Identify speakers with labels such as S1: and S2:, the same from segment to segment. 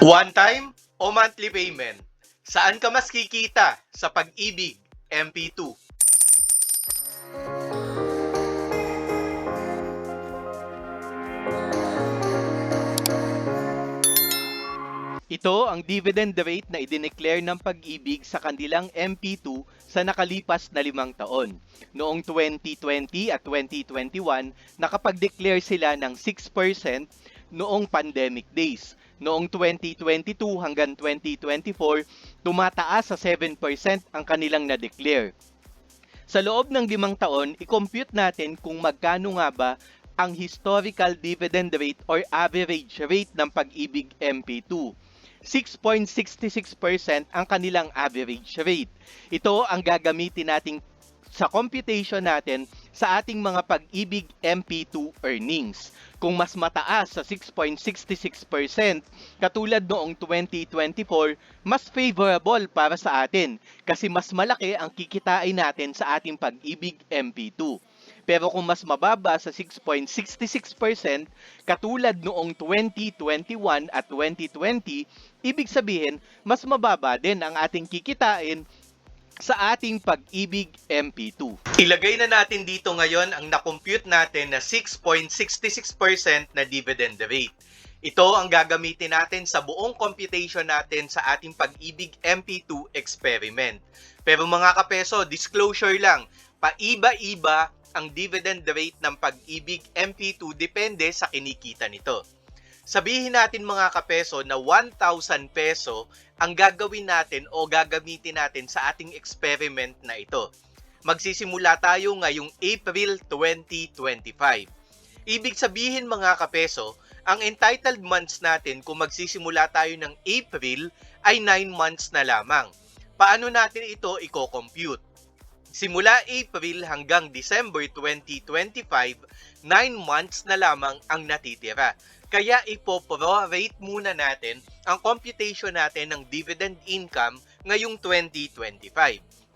S1: One time o monthly payment? Saan ka mas kikita sa Pag-ibig MP2? Ito ang dividend rate na idineclare ng Pag-ibig sa kanilang MP2 sa nakalipas na 5 taon. Noong 2020 at 2021, nakapag-declare sila ng 6% noong pandemic days. Noong 2022 hanggang 2024, tumataas sa 7% ang kanilang na-declare. Sa loob ng 5 taon, i-compute natin kung magkano nga ba ang historical dividend rate or average rate ng Pag-ibig MP2. 6.66% ang kanilang average rate. Ito ang gagamitin nating sa computation natin sa ating mga Pag-ibig MP2 earnings. Kung mas mataas sa 6.66%, katulad noong 2024, mas favorable para sa atin kasi mas malaki ang kikitain natin sa ating Pag-ibig MP2. Pero kung mas mababa sa 6.66%, katulad noong 2021 at 2020, ibig sabihin, mas mababa din ang ating kikitain sa ating Pag-ibig MP2. Ilagay na natin dito ngayon ang na-compute natin na 6.66% na dividend rate. Ito ang gagamitin natin sa buong computation natin sa ating Pag-ibig MP2 experiment. Pero mga kapeso, disclosure lang, paiba-iba ang dividend rate ng Pag-ibig MP2 depende sa kinikita nito. Sabihin natin mga kapeso na 1,000 peso ang gagawin natin o gagamitin natin sa ating experiment na ito. Magsisimula tayo ngayong April 2025. Ibig sabihin mga kapeso, ang entitled months natin kung magsisimula tayo ng April ay 9 months na lamang. Paano natin ito i-compute? Simula April hanggang December 2025, 9 months na lamang ang natitira. Kaya ipo-prorate muna natin ang computation natin ng dividend income ngayong 2025.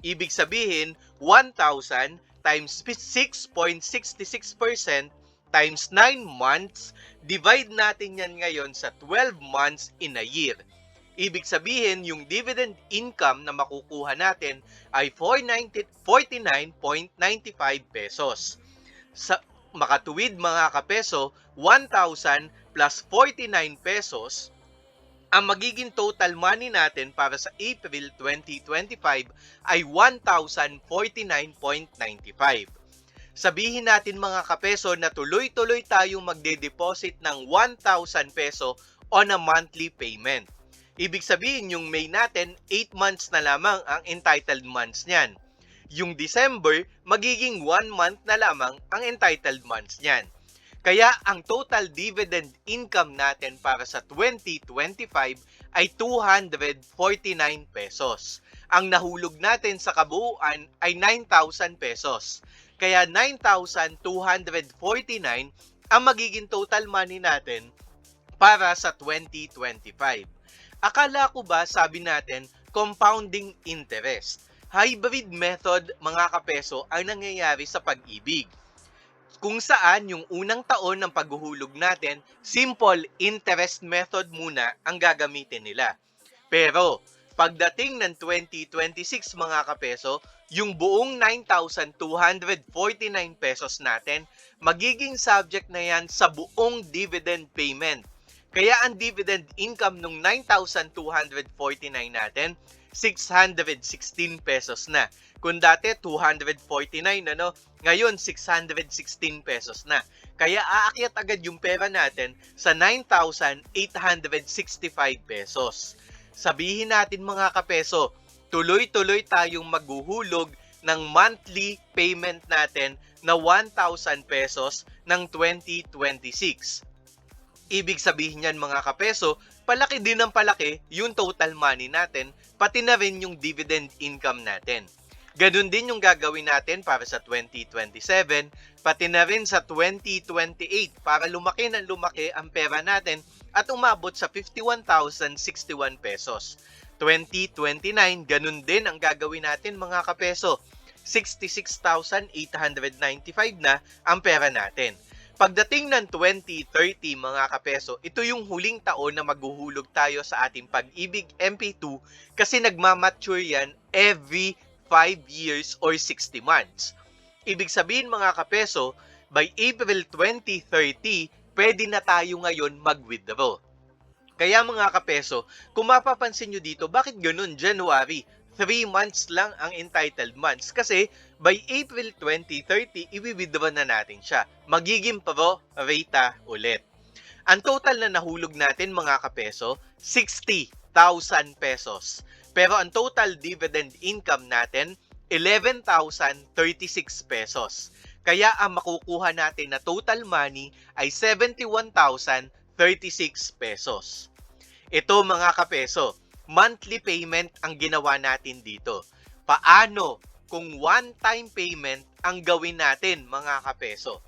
S1: Ibig sabihin, 1,000 times 6.66% times 9 months, divide natin yan ngayon sa 12 months in a year. Ibig sabihin, yung dividend income na makukuha natin ay 49.95 pesos. Sa makatuwid mga kapeso, 1,000 plus 49 pesos, ang magiging total money natin para sa April 2025 ay 1,049.95. Sabihin natin mga kapeso na tuloy-tuloy tayong magde-deposit ng 1,000 peso on a monthly payment. Ibig sabihin, yung May natin, 8 months na lamang ang entitled months niyan. Yung December, magiging 1 month na lamang ang entitled months niyan. Kaya ang total dividend income natin para sa 2025 ay 249 pesos. Ang nahulog natin sa kabuuan ay 9,000 pesos. Kaya 9,249 ang magiging total money natin para sa 2025. Akala ko ba sabi natin compounding interest? Hybrid method mga kapeso ang nangyayari sa Pag-ibig. Kung saan yung unang taon ng paghuhulog natin, simple interest method muna ang gagamitin nila. Pero pagdating ng 2026 mga kapeso, yung buong 9,249 pesos natin, magiging subject na yan sa buong dividend payment. Kaya ang dividend income nung 9,249 natin, 616 pesos na. Kung dati 249 ngayon 616 pesos na. Kaya aakyat agad yung pera natin sa 9,865 pesos. Sabihin natin mga kapeso, tuloy-tuloy tayong maghuhulog ng monthly payment natin na 1,000 pesos ng 2026. Ibig sabihin yan mga kapeso, palaki din ng palaki yung total money natin, pati na rin yung dividend income natin. Ganun din yung gagawin natin para sa 2027, pati na rin sa 2028 para lumaki ng lumaki ang pera natin at umabot sa 51,061 pesos. 2029, ganun din ang gagawin natin mga kapeso. 66,895 na ang pera natin. Pagdating ng 2030 mga kapeso, ito yung huling taon na maghuhulog tayo sa ating Pag-ibig MP2 kasi nagmamature yan every 5 years or 60 months. Ibig sabihin mga kapeso, by April 2030, pwede na tayo ngayon mag-withdraw. Kaya mga kapeso, kung mapapansin nyo dito, bakit ganun January? 3 months lang ang entitled months kasi by April 2030, i-withdraw na natin siya. Magiging pro rata ulit. Ang total na nahulog natin mga kapeso, 60,000 pesos. Pero ang total dividend income natin, 11,036 pesos. Kaya ang makukuha natin na total money ay 71,036 pesos. Ito mga kapeso, monthly payment ang ginawa natin dito. Paano kung one-time payment ang gawin natin mga kapeso?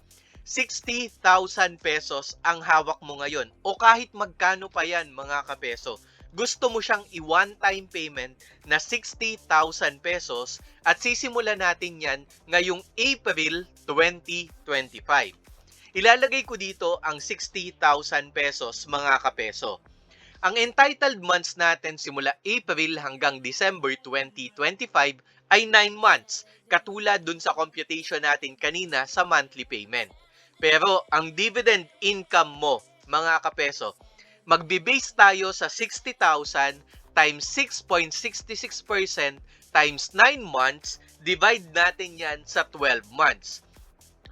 S1: 60,000 pesos ang hawak mo ngayon o kahit magkano pa yan mga kapeso. Gusto mo siyang i-one-time payment na 60,000 pesos at sisimulan natin yan ngayong April 2025. Ilalagay ko dito ang 60,000 pesos mga kapeso. Ang entitled months natin simula April hanggang December 2025 ay 9 months, katulad dun sa computation natin kanina sa monthly payment. Pero ang dividend income mo, mga kapeso, magbe-base tayo sa 60,000 times 6.66% times 9 months, divide natin yan sa 12 months.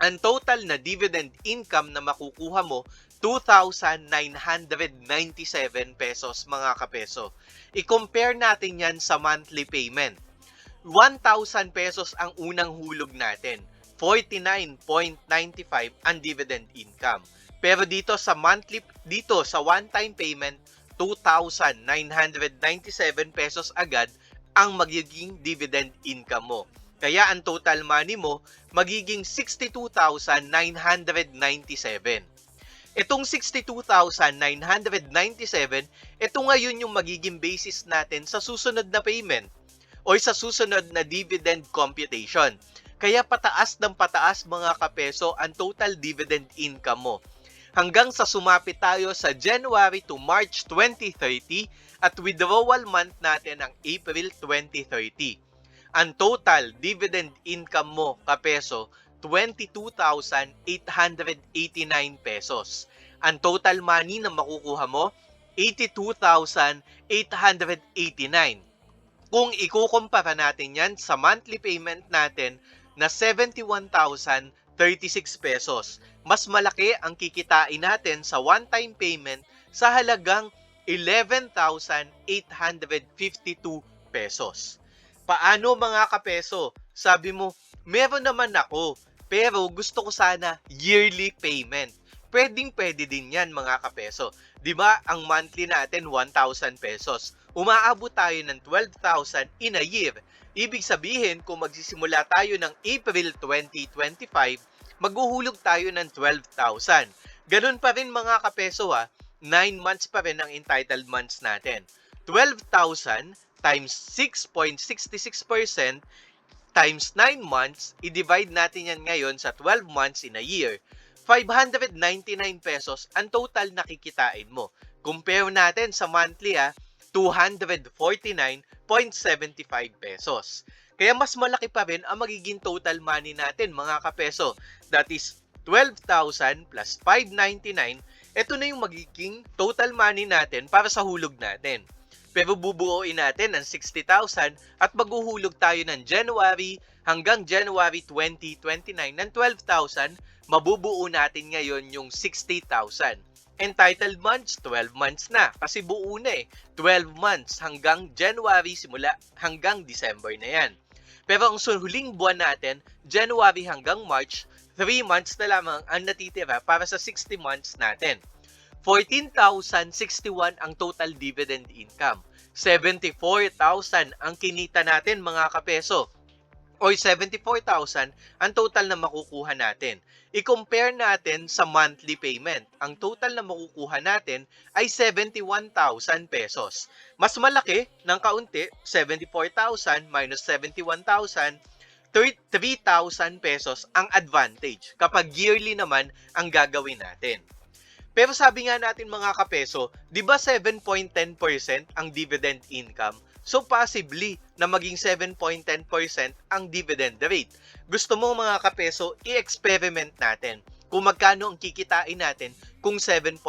S1: Ang total na dividend income na makukuha mo, 2,997 pesos mga kapeso. I-compare natin yan sa monthly payment. 1,000 pesos ang unang hulog natin. 49.95 ang dividend income. Pero dito sa one-time payment, 2,997 pesos agad ang magiging dividend income mo. Kaya ang total money mo magiging 62,997. Itong 62,997, ito ngayon yung magiging basis natin sa susunod na payment o sa susunod na dividend computation. Kaya pataas ng pataas mga kapeso ang total dividend income mo. Hanggang sa sumapit tayo sa January to March 2030 at withdrawal month natin ang April 2030. Ang total dividend income mo kapeso, 22,889 pesos. Ang total money na makukuha mo, 82,889. Kung ikukumpara natin yan sa monthly payment natin na 71,036 pesos, mas malaki ang kikitain natin sa one-time payment sa halagang 11,852 pesos. Paano mga kapeso? Sabi mo, meron naman ako, pero gusto ko sana yearly payment. Pwedeng-pwede din yan mga kapeso. Diba ang monthly natin 1,000 pesos. Umaabot tayo ng 12,000 in a year. Ibig sabihin, kung magsisimula tayo ng April 2025, maghuhulog tayo ng 12,000. Ganun pa rin mga kapeso 9 months pa rin ang entitled months natin. 12,000 times 6.66% times 9 months, i-divide natin yan ngayon sa 12 months in a year. 599 pesos ang total na kikitain mo. Compare natin sa monthly 249.75 pesos. Kaya mas malaki pa rin ang magiging total money natin mga kapeso. That is 12,000 plus 599. Ito na yung magiging total money natin para sa hulog natin. Pero bubuuin natin ng 60,000 at maghuhulog tayo ng January hanggang January 2029 ng 12,000, mabubuo natin ngayon yung 60,000. Entitled months, 12 months na kasi buo na 12 months hanggang January simula hanggang December na yan. Pero ang huling buwan natin, January hanggang March, 3 months na lamang ang natitira para sa 60 months natin. 14,061 ang total dividend income. 74,000 ang kinita natin mga kapeso. O 74,000 ang total na makukuha natin. I-compare natin sa monthly payment. Ang total na makukuha natin ay 71,000 pesos. Mas malaki ng kaunti, 74,000 minus 71,000, 3,000 pesos ang advantage kapag yearly naman ang gagawin natin. Pero sabi nga natin mga kapeso, di ba 7.10% ang dividend income? So possibly na maging 7.10% ang dividend rate. Gusto mo mga kapeso, i-experiment natin kung magkano ang kikitain natin kung 7.10%.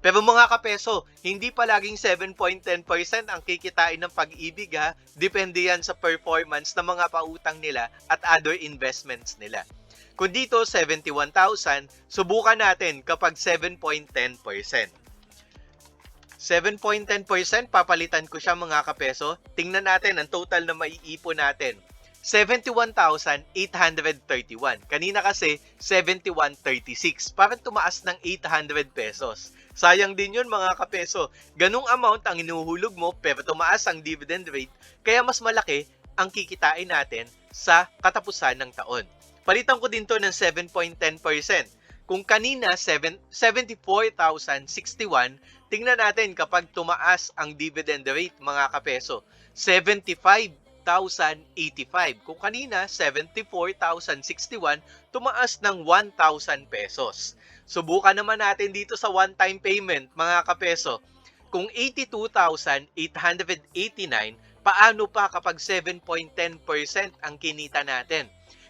S1: Pero mga kapeso, hindi palaging 7.10% ang kikitain ng Pag-ibig ha. Depende yan sa performance ng mga pautang nila at other investments nila. Kung dito 71,000, subukan natin kapag 7.10%. 7.10%, papalitan ko siya mga kapeso. Tingnan natin ang total na maiipon natin. 71,831. Kanina kasi 71,36. Parang tumaas ng 800 pesos. Sayang din yun mga kapeso. Ganung amount ang inuhulog mo pero tumaas ang dividend rate kaya mas malaki ang kikitain natin sa katapusan ng taon. Palitan ko din to ng 7.10%. Kung kanina 74,061, tingnan natin kapag tumaas ang dividend rate mga kapeso. 75,085. Kung kanina 74,061, tumaas ng 1,000 pesos. Subukan naman natin dito sa one-time payment mga kapeso. Kung 82,889, paano pa kapag 7.10% ang kinita natin?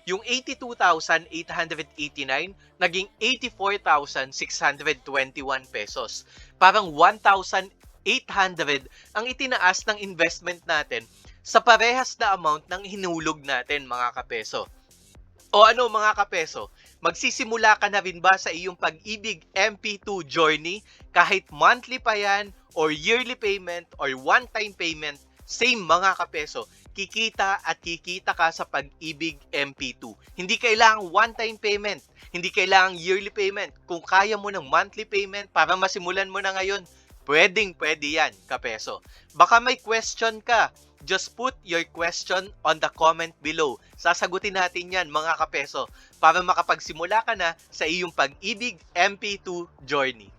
S1: Yung 82,889 naging 84,621 pesos. Parang 1,800 ang itinaas ng investment natin sa parehas na amount ng hinulog natin mga kapeso. O ano mga kapeso, magsisimula ka na rin ba sa iyong Pag-ibig MP2 journey kahit monthly pa yan or yearly payment or one-time payment? Same mga kapeso, kikita at kikita ka sa Pag-ibig MP2. Hindi kailangang one-time payment, hindi kailangang yearly payment. Kung kaya mo ng monthly payment para masimulan mo na ngayon, pwede yan, kapeso. Baka may question ka, just put your question on the comment below. Sasagutin natin yan mga kapeso para makapagsimula ka na sa iyong Pag-ibig MP2 journey.